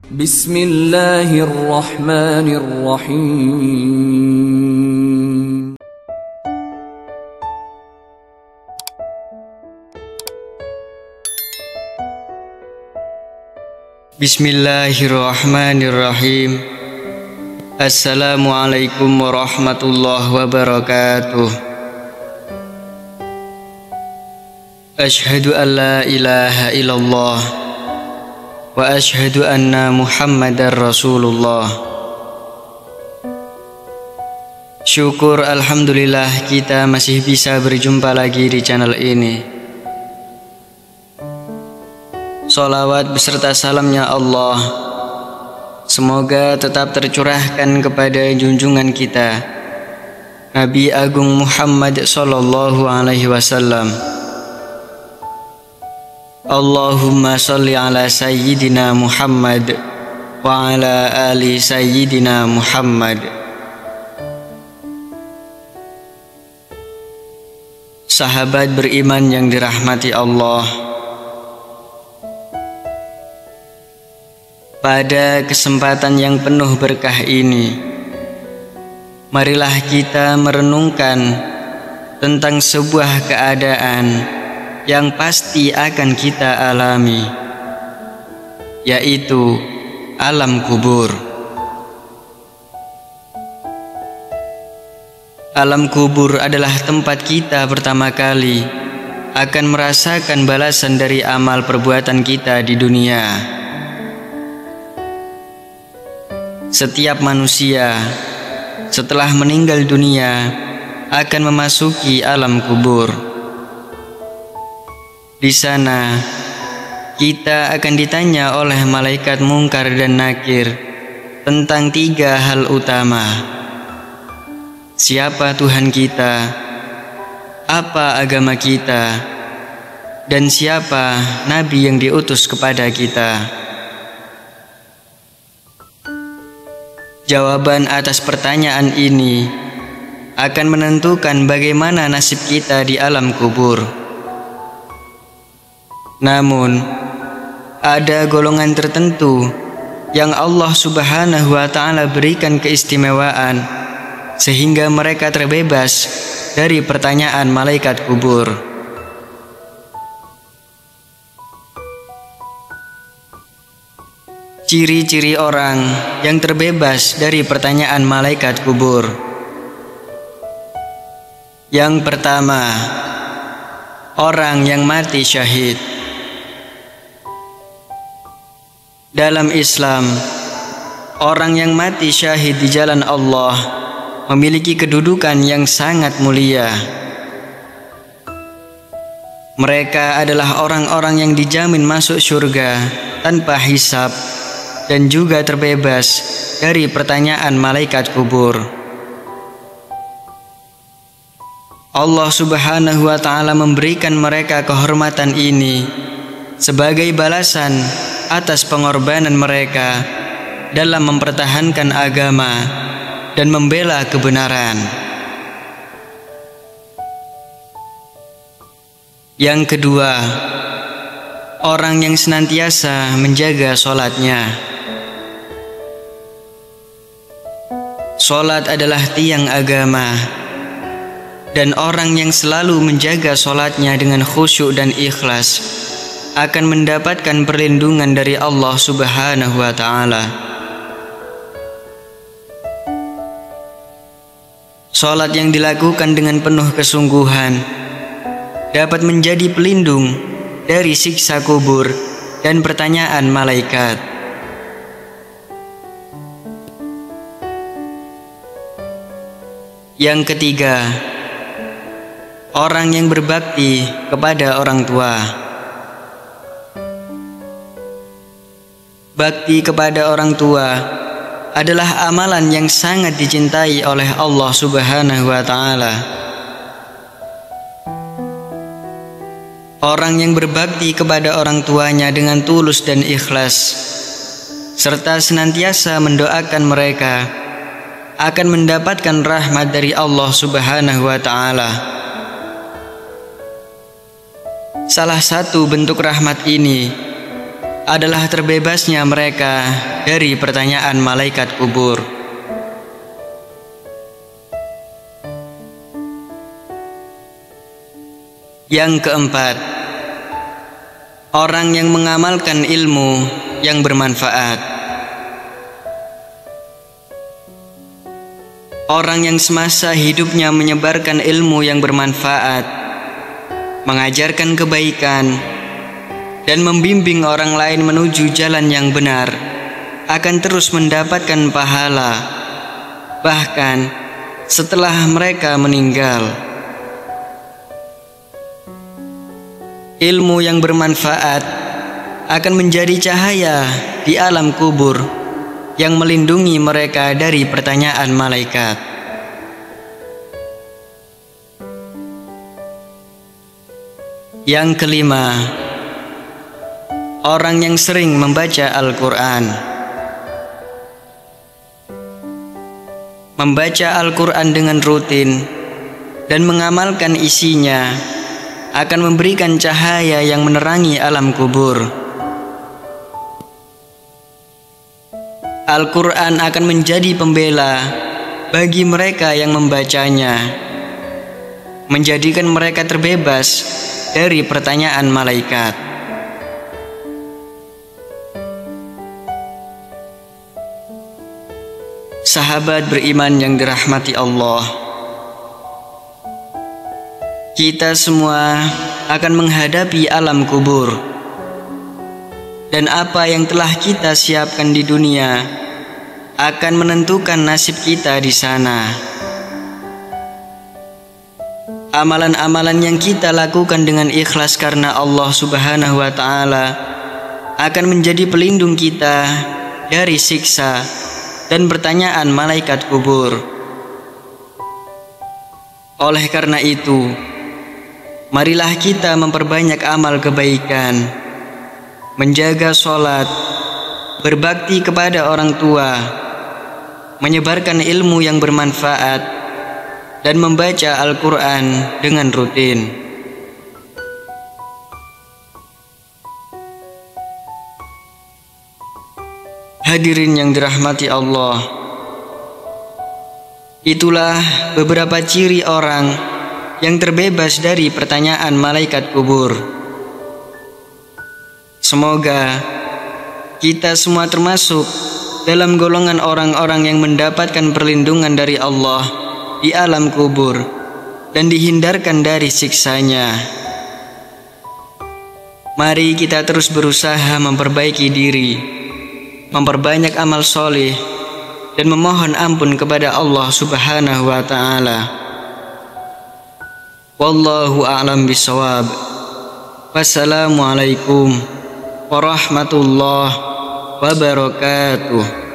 Bismillahirrahmanirrahim. Bismillahirrahmanirrahim. Assalamualaikum warahmatullahi wabarakatuh. Asyhadu an la ilaha illallah wa asyhadu anna Muhammadar Rasulullah. Syukur alhamdulillah kita masih bisa berjumpa lagi di channel ini. Sholawat beserta salamnya Allah semoga tetap tercurahkan kepada junjungan kita Nabi Agung Muhammad sallallahu alaihi wasallam. Allahumma sholli ala sayyidina Muhammad wa ala ali sayyidina Muhammad. Sahabat beriman yang dirahmati Allah, pada kesempatan yang penuh berkah ini, marilah kita merenungkan tentang sebuah keadaan yang pasti akan kita alami, yaitu alam kubur. Alam kubur adalah tempat kita pertama kali akan merasakan balasan dari amal perbuatan kita di dunia. Setiap manusia setelah meninggal dunia akan memasuki alam kubur. Di sana kita akan ditanya oleh malaikat mungkar dan nakir tentang 3 hal utama. Siapa Tuhan kita, apa agama kita, dan siapa nabi yang diutus kepada kita. Jawaban atas pertanyaan ini akan menentukan bagaimana nasib kita di alam kubur. Namun, ada golongan tertentu yang Allah Subhanahu wa Ta'ala berikan keistimewaan sehingga mereka terbebas dari pertanyaan malaikat kubur. Ciri-ciri orang yang terbebas dari pertanyaan malaikat kubur. Yang pertama, orang yang mati syahid. Dalam Islam, orang yang mati syahid di jalan Allah memiliki kedudukan yang sangat mulia. Mereka adalah orang-orang yang dijamin masuk surga tanpa hisab dan juga terbebas dari pertanyaan malaikat kubur. Allah Subhanahu wa Ta'ala memberikan mereka kehormatan ini sebagai balasan atas pengorbanan mereka dalam mempertahankan agama dan membela kebenaran. Yang kedua, orang yang senantiasa menjaga sholatnya. Sholat adalah tiang agama, dan orang yang selalu menjaga sholatnya dengan khusyuk dan ikhlas akan mendapatkan perlindungan dari Allah Subhanahu wa Ta'ala. Sholat yang dilakukan dengan penuh kesungguhan dapat menjadi pelindung dari siksa kubur dan pertanyaan malaikat. Yang ketiga, orang yang berbakti kepada orang tua. Bakti kepada orang tua adalah amalan yang sangat dicintai oleh Allah Subhanahu wa Ta'ala. Orang yang berbakti kepada orang tuanya dengan tulus dan ikhlas, serta senantiasa mendoakan mereka, akan mendapatkan rahmat dari Allah Subhanahu wa Ta'ala. Salah satu bentuk rahmat ini adalah terbebasnya mereka dari pertanyaan malaikat kubur. Yang keempat, orang yang mengamalkan ilmu yang bermanfaat. Orang yang semasa hidupnya menyebarkan ilmu yang bermanfaat, mengajarkan kebaikan, dan membimbing orang lain menuju jalan yang benar, akan terus mendapatkan pahala, bahkan setelah mereka meninggal. Ilmu yang bermanfaat akan menjadi cahaya di alam kubur yang melindungi mereka dari pertanyaan malaikat. Yang kelima, orang yang sering membaca Al-Quran. Membaca Al-Quran dengan rutin dan mengamalkan isinya akan memberikan cahaya yang menerangi alam kubur. Al-Quran akan menjadi pembela bagi mereka yang membacanya, menjadikan mereka terbebas dari pertanyaan malaikat. Sahabat beriman yang dirahmati Allah, kita semua akan menghadapi alam kubur, dan apa yang telah kita siapkan di dunia akan menentukan nasib kita di sana. Amalan-amalan yang kita lakukan dengan ikhlas karena Allah Subhanahu wa Ta'ala akan menjadi pelindung kita dari siksa dan pertanyaan malaikat kubur. Oleh karena itu, marilah kita memperbanyak amal kebaikan, menjaga sholat, berbakti kepada orang tua, menyebarkan ilmu yang bermanfaat, dan membaca Al-Quran dengan rutin. Hadirin yang dirahmati Allah, itulah beberapa ciri orang yang terbebas dari pertanyaan malaikat kubur. Semoga kita semua termasuk dalam golongan orang-orang yang mendapatkan perlindungan dari Allah di alam kubur dan dihindarkan dari siksanya. Mari kita terus berusaha memperbaiki diri, memperbanyak amal soleh, dan memohon ampun kepada Allah Subhanahu wa Ta'ala. Wallahu a'lam bishawab. Wassalamualaikum warahmatullahi wabarakatuh.